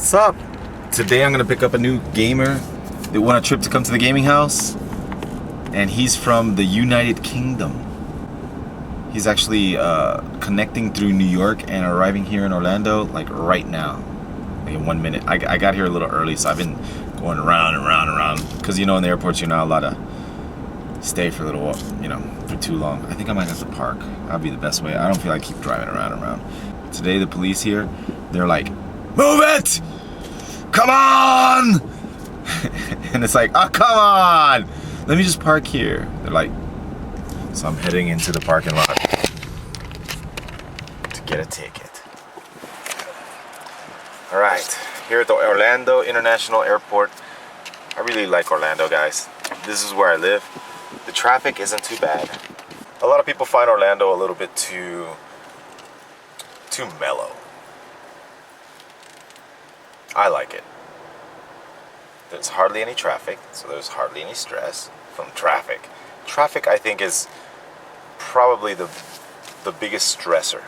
What's up? Today I'm gonna pick up a new gamer that won a trip to come to the gaming house, and he's from the United Kingdom. He's actually connecting through New York and arriving here in Orlando like right now, like in 1 minute. I got here a little early, so I've been going around and around and around, because you know in the airports you're not allowed to stay for a little while, you know, for too long. I think I might have to park. That'd be the best way. I don't feel like keep driving around and around. Today the police here, they're like, move it! Come on! And it's like, oh, come on! Let me just park here. They're like, so I'm heading into the parking lot to get a ticket. All right, here at the Orlando International Airport. I really like Orlando, guys. This is where I live. The traffic isn't too bad. A lot of people find Orlando a little bit too mellow. I like it. There's hardly any traffic, so there's hardly any stress from traffic. Traffic, I think, is probably the biggest stressor,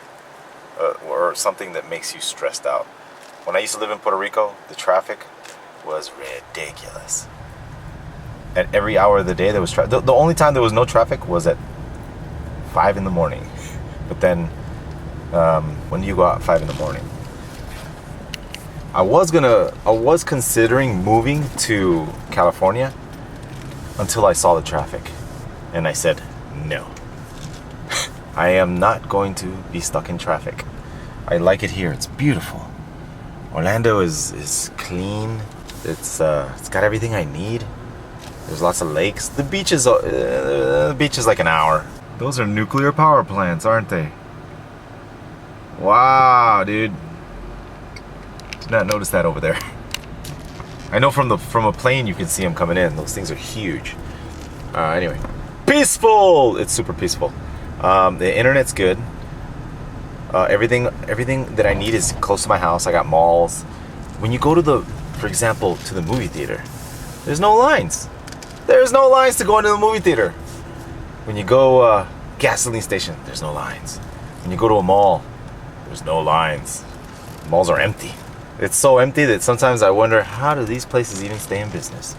or something that makes you stressed out. When I used to live in Puerto Rico, the traffic was ridiculous. At every hour of the day there was traffic. The only time there was no traffic was at 5 in the morning. But then, when do you go out at 5 in the morning? I was considering moving to California until I saw the traffic, and I said no. I am not going to be stuck in traffic. I like it here. It's beautiful. Orlando is clean. It's got everything I need. There's lots of lakes. The beach is like an hour. Those are nuclear power plants, aren't they? Wow, dude. Did not notice that over there. I know from a plane you can see them coming in. Those things are huge. Anyway, peaceful. It's super peaceful. The internet's good. Everything that I need is close to my house. I got malls. When you go to for example, to the movie theater, there's no lines. There's no lines to go into the movie theater. When you go gasoline station, there's no lines. When you go to a mall, there's no lines. Malls are empty. It's so empty that sometimes I wonder, how do these places even stay in business?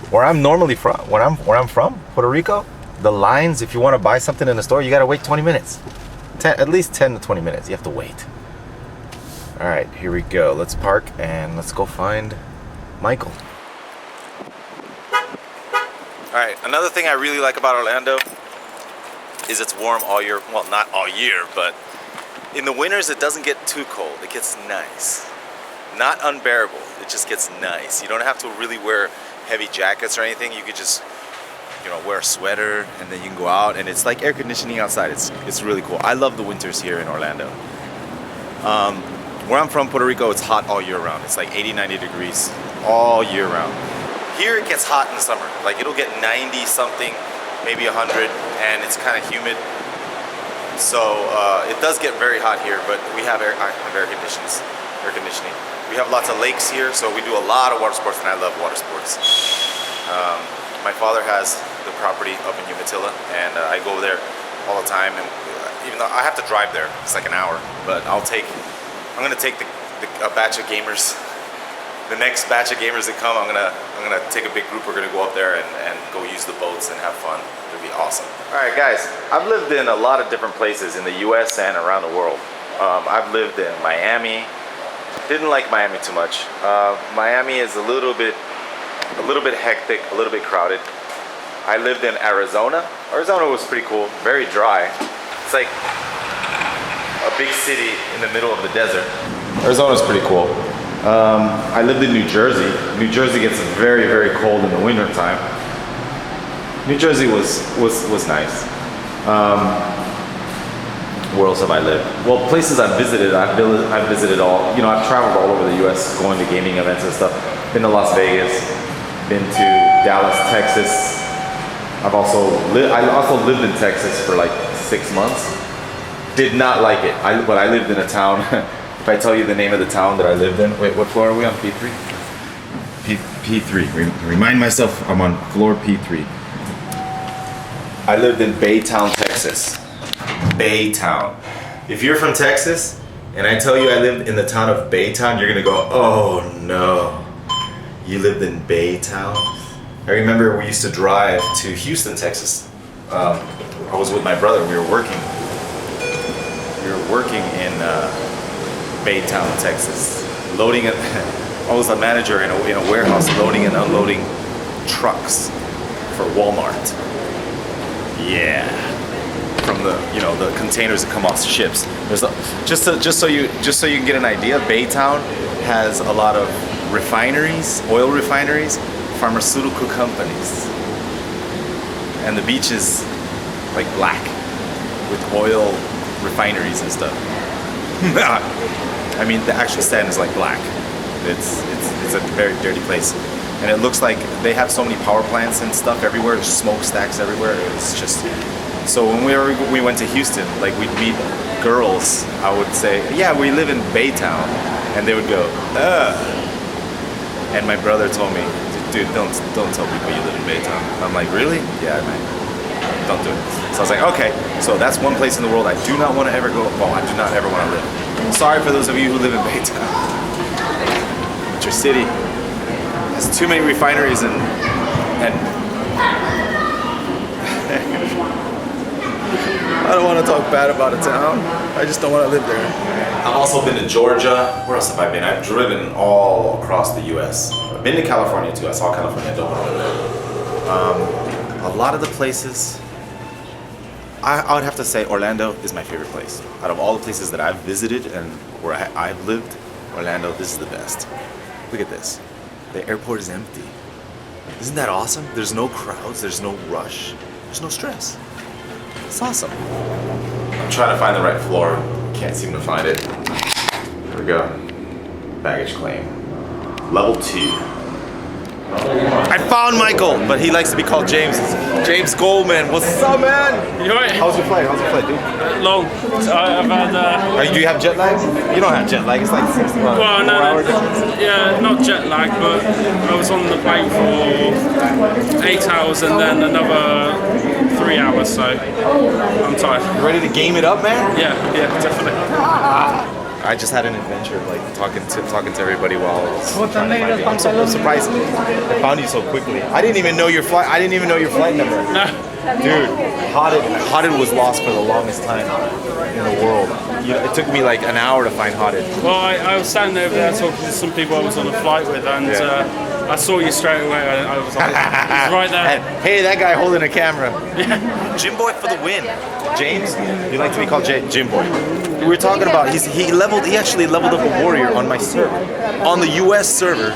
Where I'm normally from, where I'm from, Puerto Rico, the lines, if you want to buy something in the store, you gotta wait 20 minutes. At least 10 to 20 minutes, you have to wait. All right, here we go. Let's park and let's go find Michael. All right, another thing I really like about Orlando is it's warm all year. Well, not all year, but in the winters it doesn't get too cold. It gets nice. Not unbearable, it just gets nice. You don't have to really wear heavy jackets or anything. You could just, you know, wear a sweater and then you can go out and it's like air conditioning outside. It's really cool. I love the winters here in Orlando. Where I'm from, Puerto Rico, it's hot all year round. It's like 80, 90 degrees all year round. Here it gets hot in the summer. Like it'll get 90 something, maybe 100, and it's kind of humid. So it does get very hot here, but we have air conditioning. We have lots of lakes here, so we do a lot of water sports, and I love water sports. My father has the property up in Umatilla, and I go there all the time. And even though I have to drive there, it's like an hour, but I'm gonna take a batch of gamers. The next batch of gamers that come, I'm gonna take a big group. We're gonna go up there and go use the boats and have fun. It'll be awesome. All right, guys. I've lived in a lot of different places in the U.S. and around the world. I've lived in Miami. Didn't like Miami too much. Miami is a little bit hectic, a little bit crowded. I lived in Arizona. Arizona was pretty cool, very dry. It's like a big city in the middle of the desert. Arizona's pretty cool. I lived in New Jersey. New Jersey gets very, very cold in the winter time. New Jersey was nice. Where else have I lived? Well, places I've visited, I've visited all, you know, I've traveled all over the U.S. going to gaming events and stuff. Been to Las Vegas, been to Dallas, Texas. I also lived in Texas for like 6 months. Did not like it. But I lived in a town, if I tell you the name of the town that I lived in, wait, what floor are we on, P3? P3, remind myself I'm on floor P3. I lived in Baytown, Texas. Baytown. If you're from Texas, and I tell you I lived in the town of Baytown, you're gonna go, oh no, you lived in Baytown? I remember we used to drive to Houston, Texas. I was with my brother, we were working in Baytown, Texas, loading it. I was a manager in a warehouse, loading and unloading trucks for Walmart. Yeah, from the the containers that come off ships. There's just so you can get an idea, Baytown has a lot of refineries, oil refineries, pharmaceutical companies, and the beach is like black with oil refineries and stuff. I mean, the actual sand is like black. It's a very dirty place, and it looks like they have so many power plants and stuff everywhere. There's smokestacks everywhere. It's just so when we went to Houston, like we'd meet girls. I would say, yeah, we live in Baytown, and they would go, ugh. And my brother told me, dude, don't tell people you live in Baytown. I'm like, really? Yeah, man. Don't do it. So I was like, okay. So that's one place in the world I do not want to ever go. Well, I do not ever want to live. Sorry for those of you who live in Baytown. But your city has too many refineries and I don't want to talk bad about a town. I just don't want to live there. I've also been to Georgia. Where else have I been? I've driven all across the U.S. I've been to California too. I saw California. I don't want to live there. A lot of the places, I would have to say Orlando is my favorite place. Out of all the places that I've visited and where I've lived, Orlando, this is the best. Look at this. The airport is empty. Isn't that awesome? There's no crowds, there's no rush, there's no stress. It's awesome. I'm trying to find the right floor. Can't seem to find it. Here we go. Baggage claim. Level 2. I found Michael, but he likes to be called James. James Goldman. What's up, man? You alright? How's your flight, dude? Long. I've had. Do you have jet lag? You don't have jet lag. It's like 6 Well, no, yeah, not jet lag, but I was on the plane for 8 hours and then another 3 hours, so I'm tired. You ready to game it up, man? Yeah, definitely. I just had an adventure, like talking to everybody while I was trying to find you. I'm surprised I found you so quickly. I didn't even know your flight. I didn't even know your flight number. Dude, Hotted was lost for the longest time in the world. It took me like an hour to find Hotted. Well, I was standing over there talking to some people I was on a flight with, and I saw you straight away. I was like, he's right there. And, hey, that guy holding a camera. Jim Boy for the win. James, you like to be called Jim Boy. We were talking about he actually leveled up a warrior on my server, on the US server,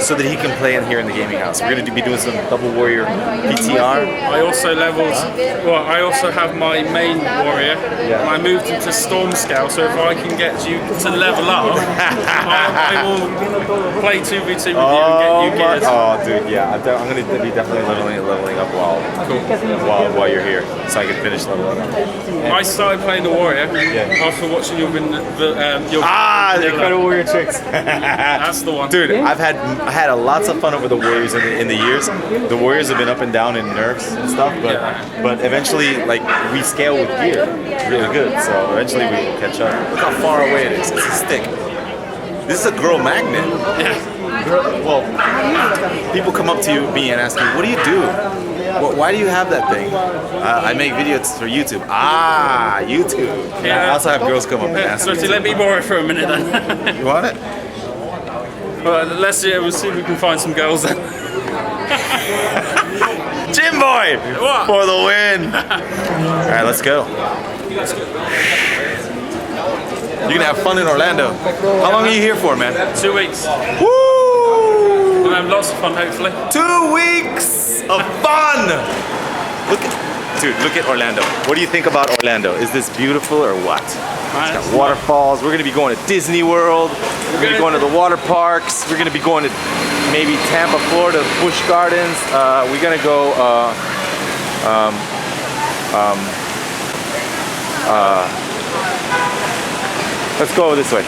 so that he can play in here in the gaming house. We're gonna be doing some double warrior PTR. I also have my main warrior, and I moved him to Storm Scale, so if I can get you to level up, I will play 2v2 with you and get you geared. Oh, dude, yeah, I'm gonna be definitely leveling up while you're here, so I can finish leveling up. I started playing the warrior after watching your the Incredible Warrior tricks. That's the one, dude. I had lots of fun over the warriors in the years. The warriors have been up and down in nerfs and stuff, but eventually, like, we scale with gear really good. So eventually we will catch up. Look how far away it is. It's a stick. This is a girl magnet. Yeah. Well, people come up to me and ask me, "What do you do? Why do you have that thing?" I make videos for YouTube. YouTube. Yeah. I also have girls come up and ask me. So let me borrow it for a minute then. You want it? Well, we'll see if we can find some girls then. Jim Boy for the win. All right, let's go. You're gonna have fun in Orlando. How long are you here for, man? 2 weeks. Woo! We'll have lots of fun, hopefully. 2 weeks of fun. Look at Orlando. What do you think about Orlando? Is this beautiful or what? It's got waterfalls. We're gonna be going to Disney World. We're gonna be going to the water parks. We're gonna be going to maybe Tampa, Florida, Busch Gardens. We're gonna go. Let's go this way.